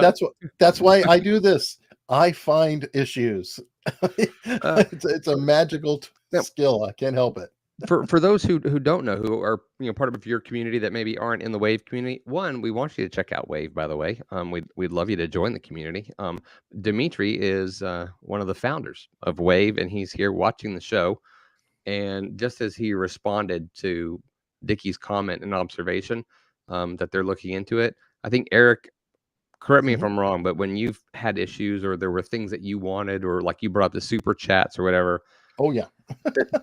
that's why I do this. I find issues. It's a magical skill. I can't help it. For those who don't know, who are part of your community that maybe aren't in the Wave community, we want you to check out Wave. By the way, we'd love you to join the community. Dimitri is one of the founders of Wave, and he's here watching the show. And just as he responded to Dickie's comment and observation that they're looking into it, I think Eric, correct me if I'm wrong, but when you've had issues or there were things that you wanted, or like you brought up the super chats or whatever. Oh yeah,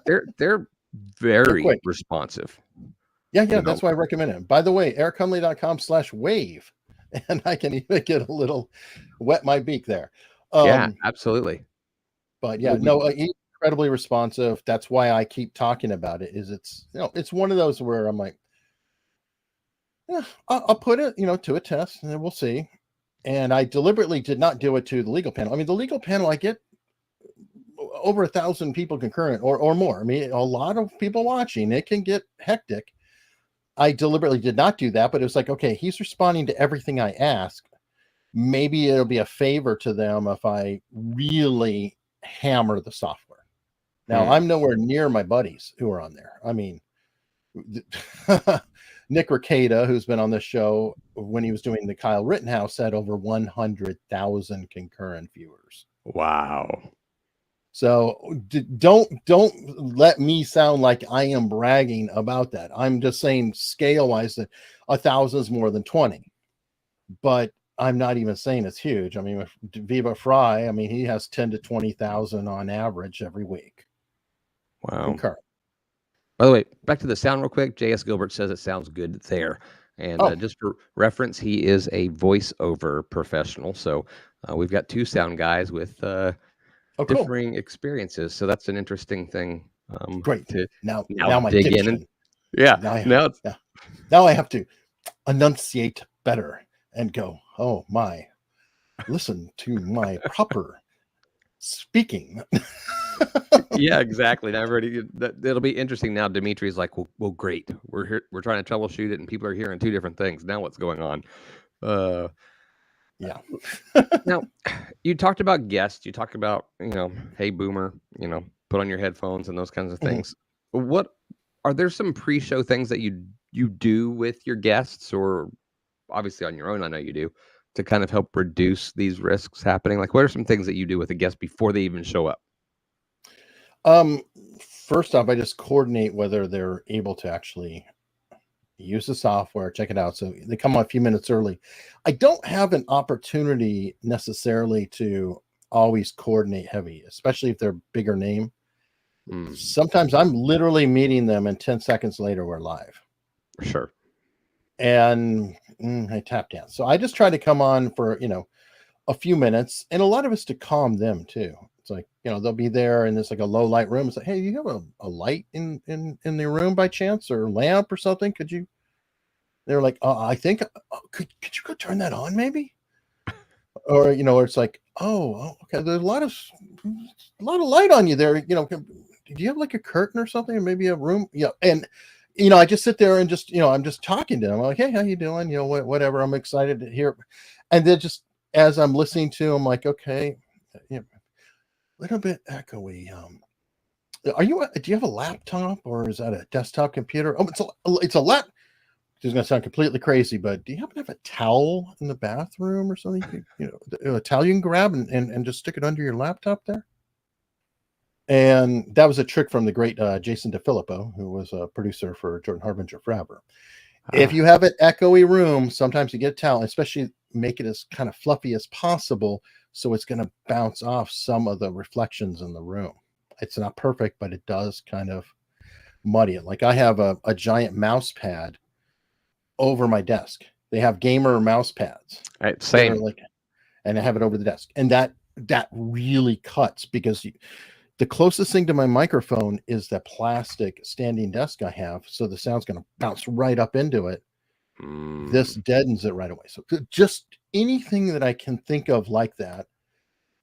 they're very responsive. Yeah, that's why I recommend it. By the way, erichunley.com/wave, and I can even get a little wet my beak there. Yeah, absolutely. But yeah, he's incredibly responsive. That's why I keep talking about it. It's one of those where I'm like, yeah, I'll put it to a test, and then we'll see. And I deliberately did not do it to the legal panel. I mean, the legal panel, I get over 1,000 people concurrent or more. I mean, a lot of people watching. It can get hectic. I deliberately did not do that, but it was like, okay, he's responding to everything I ask. Maybe it'll be a favor to them if I really hammer the software. Now, I'm nowhere near my buddies who are on there. I mean, Nick Ricada, who's been on this show when he was doing the Kyle Rittenhouse, had over 100,000 concurrent viewers. Wow. So don't let me sound like I am bragging about that. I'm just saying scale wise that 1,000 is more than 20, but I'm not even saying it's huge. I mean, Viva Fry, I mean, he has 10 to 20,000 on average every week. Wow. Concurrent. By the way, back to the sound real quick. J.S. Gilbert says it sounds good there. And just for reference, he is a voiceover professional. So we've got two sound guys with differing experiences. So that's an interesting thing. Great. Now my dig diction. in. Now I have to enunciate better and go, oh my, listen to my proper speaking. Yeah, exactly. Now it'll be interesting. Now Dimitri's like, well, great. We're here. We're trying to troubleshoot it, and people are hearing two different things. Now what's going on? Yeah. Now, you talked about guests. You talked about, hey, boomer, put on your headphones and those kinds of things. What are there some pre-show things that you do with your guests, or obviously on your own, I know you do, to kind of help reduce these risks happening? Like, what are some things that you do with a guest before they even show up? First off, I just coordinate whether they're able to actually use the software, check it out. So they come on a few minutes early. I don't have an opportunity necessarily to always coordinate heavy, especially if they're a bigger name. Sometimes I'm literally meeting them and 10 seconds later we're live. Sure. And I tap dance. So I just try to come on for, a few minutes, and a lot of it's to calm them too. It's like, they'll be there and it's like a low light room. It's like, hey, you have a light in the room by chance, or lamp or something? Could you? They're like, I think, could you go turn that on maybe? Or, it's like, okay, there's a lot of light on you there. Do you have like a curtain or something, or maybe a room? Yeah. And, I just sit there and just, I'm just talking to them. I'm like, hey, how you doing? Whatever. I'm excited to hear. And then just as I'm listening to them, like, okay, a little bit echoey. Do you have a laptop, or is that a desktop computer? Oh, it's a lap. It's going to sound completely crazy, but do you happen to have a towel in the bathroom or something? A towel you can grab and just stick it under your laptop there. And that was a trick from the great Jason DeFilippo, who was a producer for Jordan Harbinger forever. If you have an echoey room, sometimes you get a towel, especially make it as kind of fluffy as possible, so it's going to bounce off some of the reflections in the room. It's not perfect, but it does kind of muddy it. Like I have a giant mouse pad over my desk. They have gamer mouse pads. Right, same. And I have it over the desk. And that really cuts, because the closest thing to my microphone is the plastic standing desk I have. So the sound's going to bounce right up into it. This deadens it right away. So just anything that I can think of like that.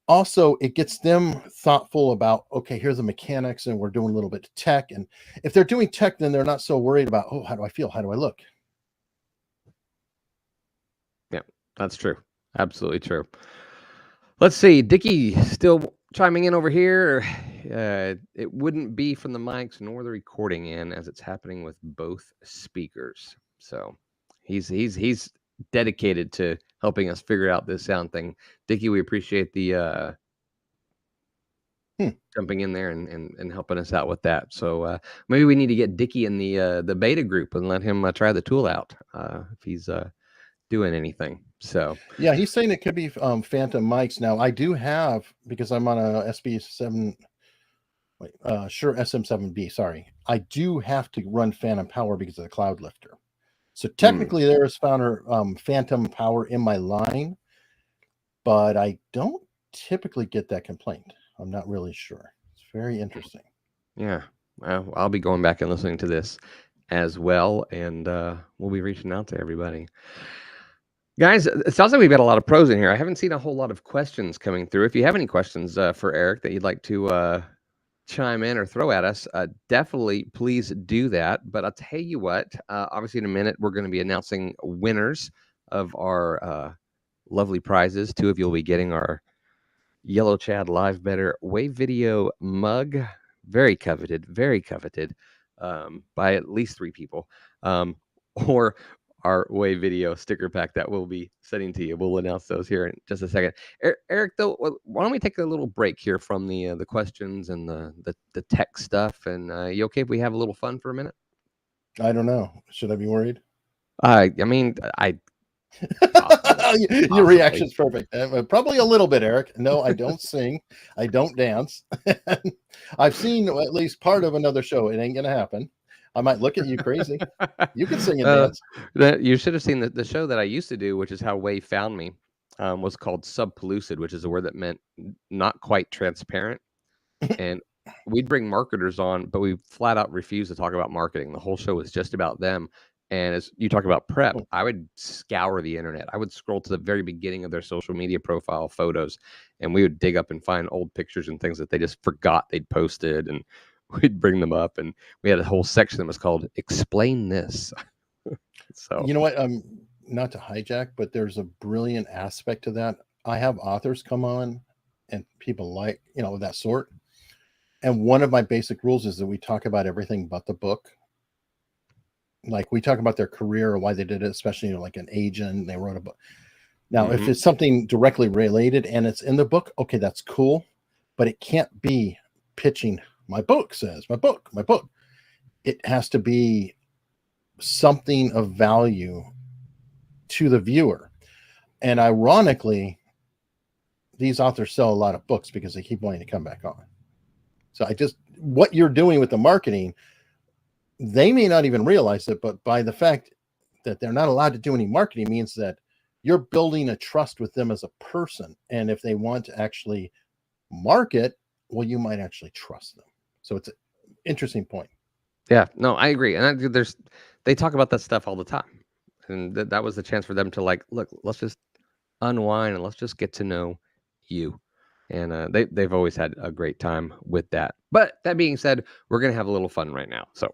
Also, it gets them thoughtful about, okay, here's the mechanics, and we're doing a little bit of tech. And if they're doing tech, then they're not so worried about, how do I feel? How do I look? Yeah, that's true. Absolutely true. Let's see. Dickie still chiming in over here. It wouldn't be from the mics nor the recording in, as it's happening with both speakers. So he's dedicated to helping us figure out this sound thing. Dickie, we appreciate the jumping in there and helping us out with that. So maybe we need to get Dickie in the beta group and let him try the tool out if he's doing anything. So yeah, he's saying it could be phantom mics. Now I do have, because I'm on a SB7, Shure SM7B. Sorry, I do have to run phantom power because of the cloud lifter. So technically there is phantom power in my line, but I don't typically get that complaint. I'm not really sure. It's very interesting. Yeah, well, I'll be going back and listening to this as well, and we'll be reaching out to everybody. Guys, it sounds like we've got a lot of pros in here. I haven't seen a whole lot of questions coming through. If you have any questions for Eric that you'd like to chime in or throw at us, definitely please do that. But I'll tell you what, obviously in a minute, we're going to be announcing winners of our lovely prizes. 2 of you will be getting our Yellow Chad Live Better Wave Video mug. Very coveted by at least 3 people. Or our Wave Video sticker pack that we'll be sending to you. We'll announce those here in just a second. Eric, though, why don't we take a little break here from the questions and the tech stuff? And you okay if we have a little fun for a minute? I don't know. Should I be worried? I mean, Your reaction's perfect. Probably a little bit, Eric. No, I don't sing. I don't dance. I've seen at least part of another show. It ain't gonna happen. I might look at you crazy. You can sing and dance. You should have seen the show that I used to do, which is how Wave found me, was called Subpellucid, which is a word that meant not quite transparent. And we'd bring marketers on, but we flat out refused to talk about marketing. The whole show was just about them. And as you talk about prep, I would scour the internet. I would scroll to the very beginning of their social media profile photos, and we would dig up and find old pictures and things that they just forgot they'd posted, and we'd bring them up. And we had a whole section that was called "Explain This." So you know what? Not to hijack, but there's a brilliant aspect to that. I have authors come on and people like, that sort. And one of my basic rules is that we talk about everything but the book. Like we talk about their career or why they did it, especially like an agent, they wrote a book. Now, if it's something directly related and it's in the book, okay, that's cool, but it can't be pitching my book says, my book. It has to be something of value to the viewer. And ironically, these authors sell a lot of books because they keep wanting to come back on. So what you're doing with the marketing, they may not even realize it, but by the fact that they're not allowed to do any marketing means that you're building a trust with them as a person. And if they want to actually market, well, you might actually trust them. So it's an interesting point. Yeah, no, I agree. And they talk about that stuff all the time. And that was the chance for them to like, look, let's just unwind and let's just get to know you. And they've always had a great time with that. But that being said, we're going to have a little fun right now. So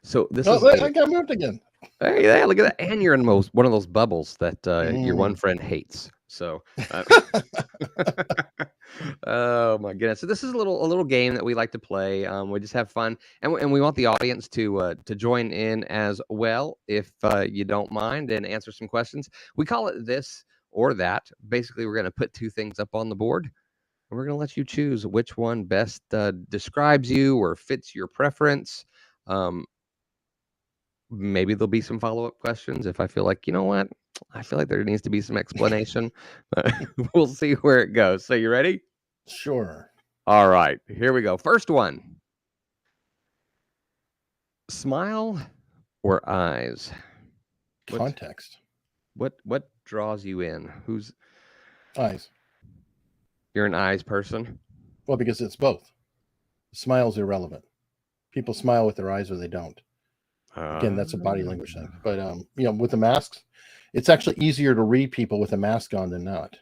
so this is I got moved again. Hey, yeah, look at that. And you're in one of those bubbles that your one friend hates. So oh my goodness. So this is a little game that we like to play. We just have fun, and we want the audience to join in as well, if you don't mind, and answer some questions. We call it this or that. Basically, we're going to put two things up on the board, and we're going to let you choose which one best describes you or fits your preference. Maybe there'll be some follow-up questions if I feel like, you know what, I feel like there needs to be some explanation. We'll see where it goes. So you ready? Sure. All right, here we go. First one. Smile or eyes? Context. What draws you in? Who's Eyes? You're an eyes person? Well, because it's both. Smile's irrelevant. People smile with their eyes or they don't. Again, that's a body language thing. But you know, with the masks, it's actually easier to read people with a mask on than not.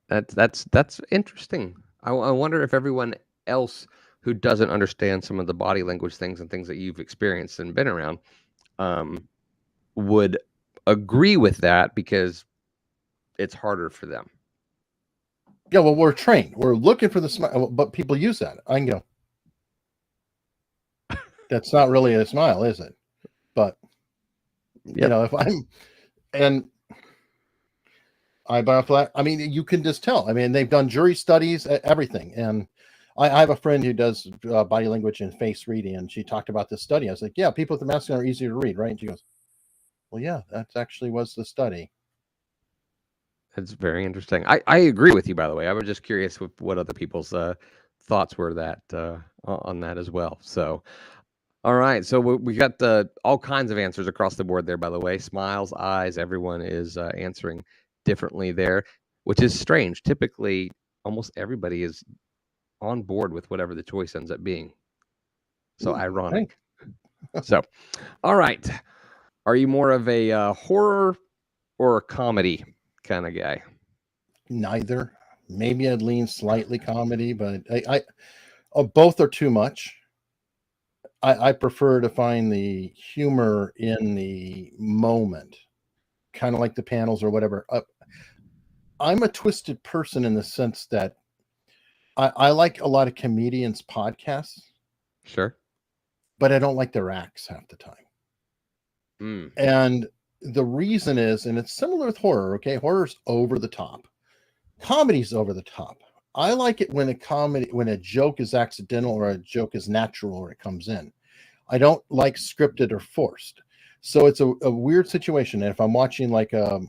That's interesting. I wonder if everyone else who doesn't understand some of the body language things and things that you've experienced and been around would agree with that, because it's harder for them. Yeah, well, we're trained. We're looking for the smile, but people use that. I can go, that's not really a smile, is it? But you know, if I'm and eyebrow flat, I mean, you can just tell. I mean, they've done jury studies, everything. And I have a friend who does body language and face reading, and she talked about this study. I was like, yeah, people with the mask on are easier to read, right? And she goes, well, yeah, that actually was the study. That's very interesting. I agree with you, by the way. I was just curious with what other people's thoughts were that on that as well. So, all right. So we got all kinds of answers across the board there, by the way. Smiles, eyes, everyone is answering differently there, which is strange. Typically, almost everybody is on board with whatever the choice ends up being. So ironic. So, all right. Are you more of a horror or a comedy kind of guy? Neither. Maybe I'd lean slightly comedy, but I both are too much. I prefer to find the humor in the moment, kind of like the panels or whatever. I'm a twisted person in the sense that I like a lot of comedians' podcasts. Sure. But I don't like their acts half the time. And the reason is, and it's similar with horror, okay? Horror's over the top. Comedy's over the top. I like it when a joke is accidental or a joke is natural or it comes in. I don't like scripted or forced. So it's a weird situation. And if I'm watching like a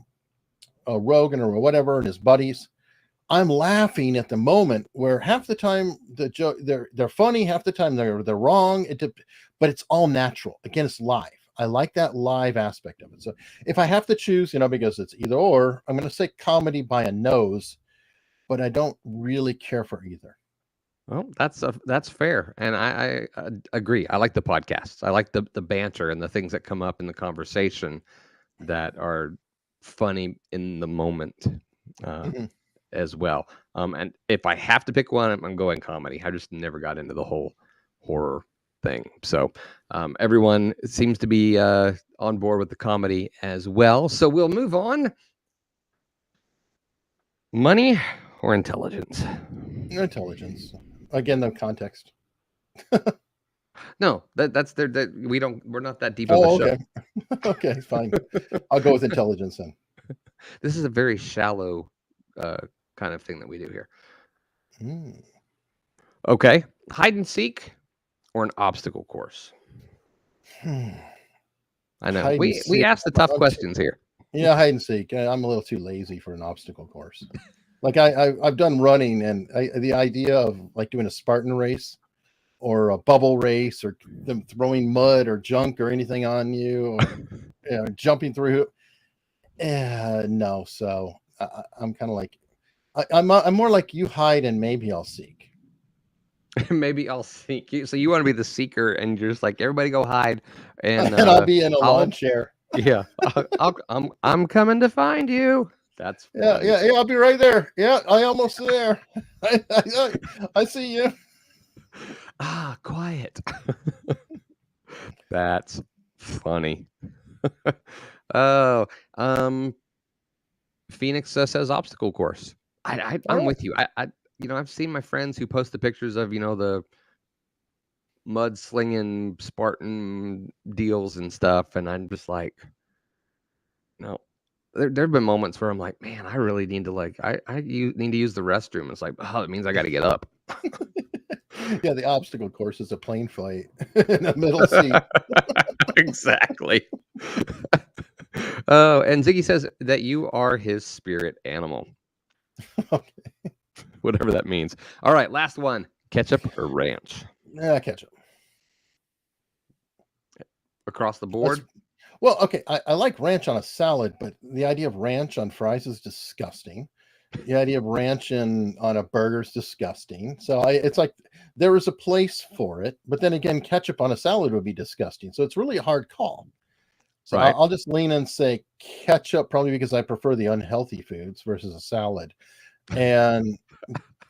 Rogan or whatever and his buddies, I'm laughing at the moment, where half the time the joke they're funny, half the time they're wrong. But it's all natural. Again, it's live. I like that live aspect of it. So if I have to choose, you know, because it's either or, I'm going to say comedy by a nose, but I don't really care for either. Well, that's fair, and I agree. I like the podcasts. I like the banter and the things that come up in the conversation that are funny in the moment as well. And if I have to pick one, I'm going comedy. I just never got into the whole horror thing. So everyone seems to be on board with the comedy as well. So we'll move on. Money or intelligence? Intelligence. Again, the context. No, that's we're not that deep of a show. Okay. Okay, fine. I'll go with intelligence then. This is a very shallow kind of thing that we do here. Okay, hide and seek or an obstacle course? I know we asked the tough questions here. Yeah, hide and seek. I'm a little too lazy for an obstacle course. Like I've done running, and the idea of like doing a Spartan race, or a bubble race, or them throwing mud or junk or anything on you, or jumping through. No. So I'm kind of like, I'm more like, you hide and maybe I'll seek. Maybe I'll seek you. So you want to be the seeker, and you're just like, everybody go hide, and And I'll be in a lawn chair. Yeah, I'm coming to find you. That's funny. Yeah. I'll be right there. Yeah, I almost there. I see you. Quiet. That's funny. Oh, Phoenix says obstacle course. I'm with you. I've seen my friends who post the pictures of the mud slinging Spartan deals and stuff, and I'm just like, no. There've been moments where I'm like, man, I really need to need to use the restroom. It's like, oh, it means I got to get up. Yeah, the obstacle course is a plane flight in the middle seat. Exactly. Oh, and Ziggy says that you are his spirit animal. Okay. Whatever that means. All right, last one. Ketchup or ranch? Yeah, ketchup. Across the board? Well, okay, I like ranch on a salad, but the idea of ranch on fries is disgusting. The idea of ranch on a burger is disgusting. So it's like there is a place for it, but then again, ketchup on a salad would be disgusting. So it's really a hard call. So Right. I'll just lean and say ketchup, probably because I prefer the unhealthy foods versus a salad. And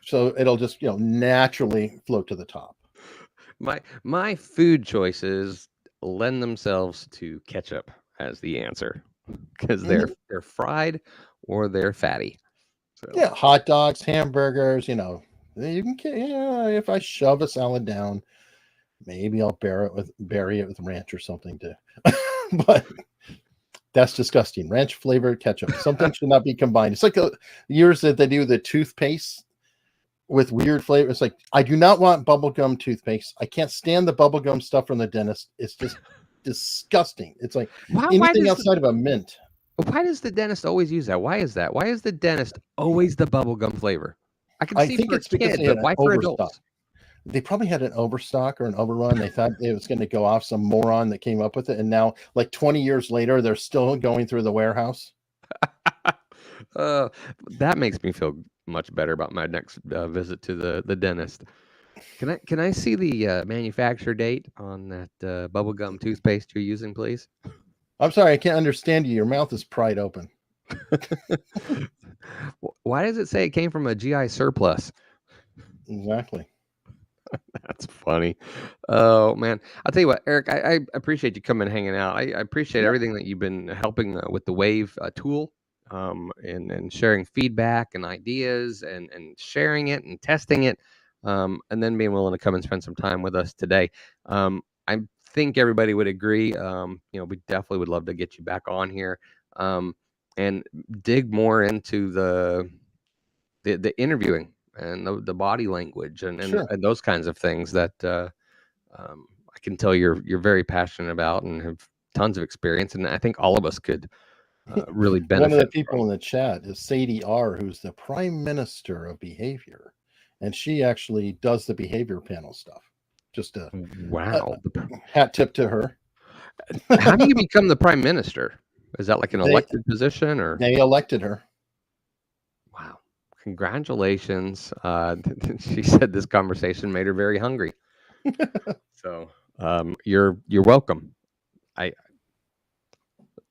so it'll just, naturally float to the top. My food choices lend themselves to ketchup as the answer, because they're fried or they're fatty. So yeah, hot dogs, hamburgers, you can, if I shove a salad down, maybe I'll bury it with ranch or something too. But that's disgusting. Ranch flavored ketchup. Something should not be combined. It's like years that they do the toothpaste with weird flavor. It's like, I do not want bubblegum toothpaste. I can't stand the bubblegum stuff from the dentist. It's just disgusting. It's like anything outside of a mint. Why does the dentist always use that? Why is that? Why is the dentist always the bubblegum flavor? I think it's because they had but why an for overstock. adults? They probably had an overstock or an overrun. They thought it was going to go off, some moron that came up with it. And now, like 20 years later, they're still going through the warehouse. That makes me feel much better about my next visit to the dentist. Can I see the manufacturer date on that bubblegum toothpaste you're using, please? I'm sorry, I can't understand you. Your mouth is pried open. Why does it say it came from a GI surplus? Exactly. That's funny. Oh man, I'll tell you what, Eric. I appreciate you coming and hanging out. I appreciate everything that you've been helping with the Wave tool, and sharing feedback and ideas, and sharing it and testing it, and then being willing to come and spend some time with us today. I think everybody would agree. We definitely would love to get you back on here, and dig more into the interviewing and the body language and those kinds of things that I can tell you're very passionate about and have tons of experience, and I think all of us could really benefit. One of the people in the chat is Sadie R., who's the Prime Minister of Behavior, and she actually does the behavior panel stuff. Just a hat tip to her. How do you become the Prime Minister? Is that like an elected position, or they elected her? Wow. Congratulations. She said this conversation made her very hungry. So you're welcome. I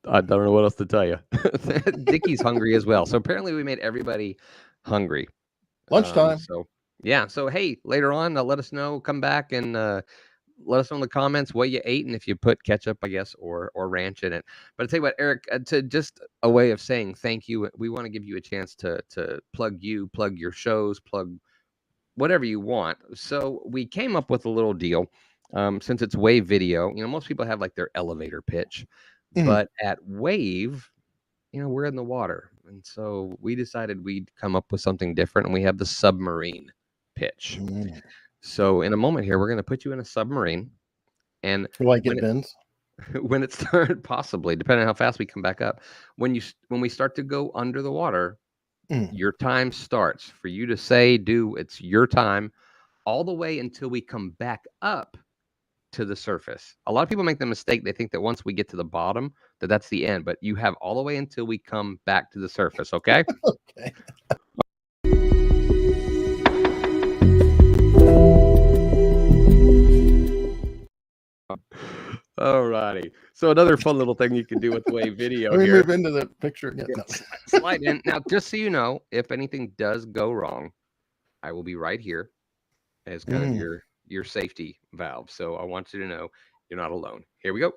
don't know what else to tell you. Dickie's hungry as well. So apparently we made everybody hungry. Lunchtime. So yeah. So hey, later on, let us know. Come back and let us know in the comments what you ate and if you put ketchup, I guess, or ranch in it. But I'll tell you what, Eric, to just a way of saying thank you, we want to give you a chance to plug your shows, plug whatever you want. So we came up with a little deal. Since it's Wave.video, most people have like their elevator pitch, but at Wave, we're in the water. And so we decided we'd come up with something different, and we have the Submarine pitch. So in a moment here, we're going to put you in a submarine, and do I get bends? When it started, possibly, depending on how fast we come back up. When we start to go under the water, your time starts. For you to say, it's your time. all the way until we come back up to the surface. A lot of people make the mistake. They think that once we get to the bottom, that's the end, but you have all the way until we come back to the surface, okay? Okay. All righty. So another fun little thing you can do with Wave Video Let me here. move into the picture. Yeah, no. Slide in. Now, just so you know, if anything does go wrong, I will be right here as kind of your safety valve. So I want you to know you're not alone. Here we go.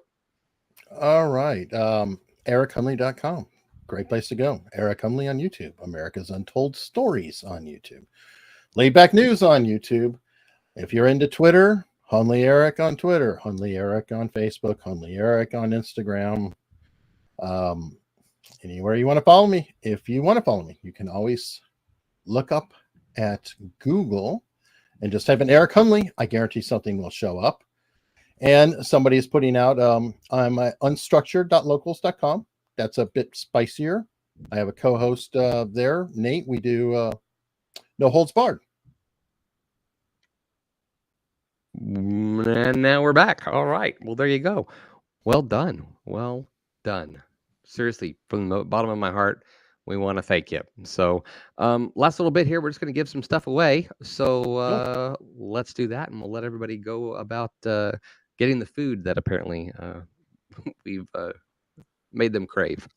All right. EricHunley.com. Great place to go. Eric Hunley on YouTube. America's Untold Stories on YouTube. Laid Back News on YouTube. If you're into Twitter, Hunley Eric on Twitter, Hunley Eric on Facebook, Hunley Eric on Instagram. Anywhere you want to follow me. If you want to follow me, you can always look up at Google and just type in Eric Hunley. I guarantee something will show up. And somebody is putting out on my unstructured.locals.com. That's a bit spicier. I have a co-host there, Nate. We do No Holds Barred. And now we're back. All right. Well, there you go. Well done. Well done. Seriously, from the bottom of my heart, we want to thank you. So last little bit here, we're just going to give some stuff away. So let's do that, and we'll let everybody go about getting the food that apparently we've made them crave.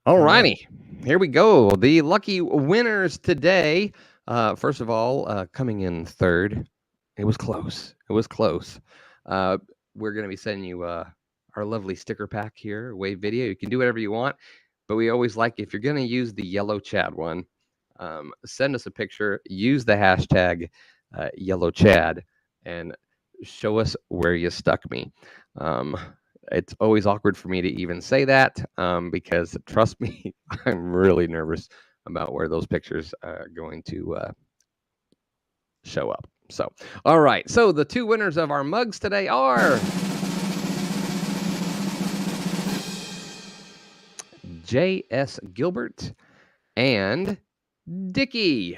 All righty. Here we go. The lucky winners today. First of all, coming in third. It was close. It was close. We're going to be sending you our lovely sticker pack here, Wave.video. You can do whatever you want, but we always like, if you're going to use the yellow Chad one, send us a picture, use the hashtag yellow Chad, and show us where you stuck me. It's always awkward for me to even say that because, trust me, I'm really nervous about where those pictures are going to show up. So, all right. So the two winners of our mugs today are J.S. Gilbert and Dickie.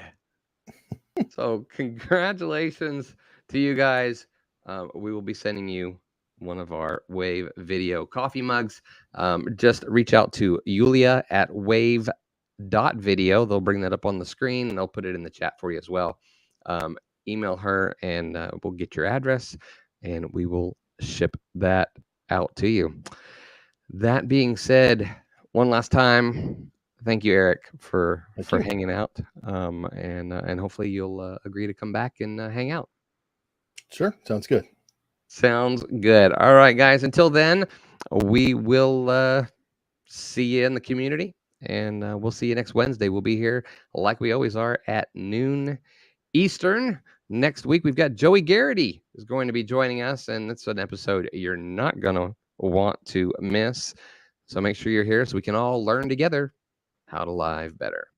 So congratulations to you guys. We will be sending you one of our Wave.video coffee mugs. Just reach out to Yulia at Wave.video. They'll bring that up on the screen, and they'll put it in the chat for you as well. Email her, and we'll get your address, and we will ship that out to you. That being said, one last time, thank you, Eric, for hanging out, and hopefully you'll agree to come back and hang out. Sure, sounds good. Sounds good. All right, guys. Until then, we will see you in the community, and we'll see you next Wednesday. We'll be here like we always are at noon Eastern. Next week, we've got Joey Garrity is going to be joining us, and it's an episode you're not going to want to miss. So make sure you're here so we can all learn together how to live better.